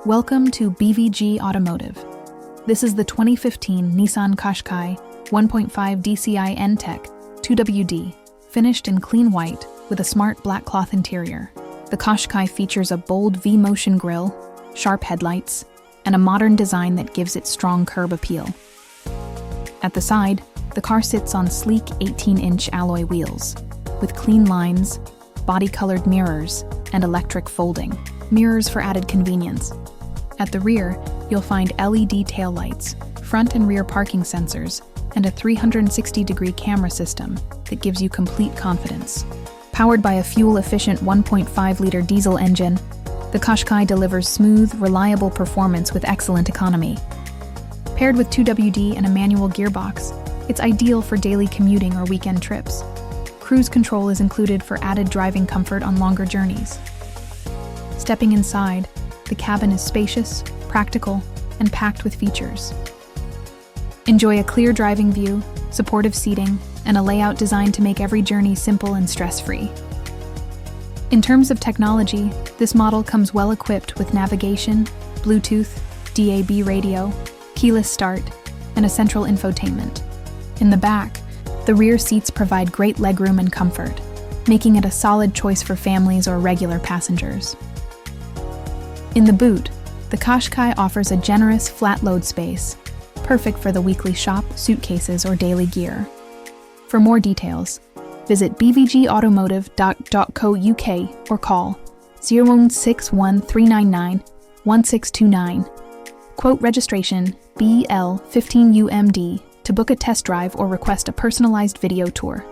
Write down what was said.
Welcome to BVG Automotive. This is the 2015 Nissan Qashqai 1.5 dCi n-tec 2WD, finished in clean white with a smart black cloth interior. The Qashqai features a bold V-motion grille, sharp headlights, and a modern design that gives it strong curb appeal. At the side, the car sits on sleek 18-inch alloy wheels, with clean lines, body-colored mirrors, and electric folding mirrors for added convenience. At the rear, you'll find LED taillights, front and rear parking sensors, and a 360-degree camera system that gives you complete confidence. Powered by a fuel-efficient 1.5-liter diesel engine, the Qashqai delivers smooth, reliable performance with excellent economy. Paired with 2WD and a manual gearbox, it's ideal for daily commuting or weekend trips. Cruise control is included for added driving comfort on longer journeys. Stepping inside, the cabin is spacious, practical, and packed with features. Enjoy a clear driving view, supportive seating, and a layout designed to make every journey simple and stress-free. In terms of technology, this model comes well equipped with navigation, Bluetooth, DAB radio, keyless start, and a central infotainment. In the back, the rear seats provide great legroom and comfort, making it a solid choice for families or regular passengers. In the boot, the Qashqai offers a generous flat load space, perfect for the weekly shop, suitcases, or daily gear. For more details, visit bvgautomotive.co.uk or call 061 399 1629. Quote registration BL15UMD to book a test drive or request a personalized video tour.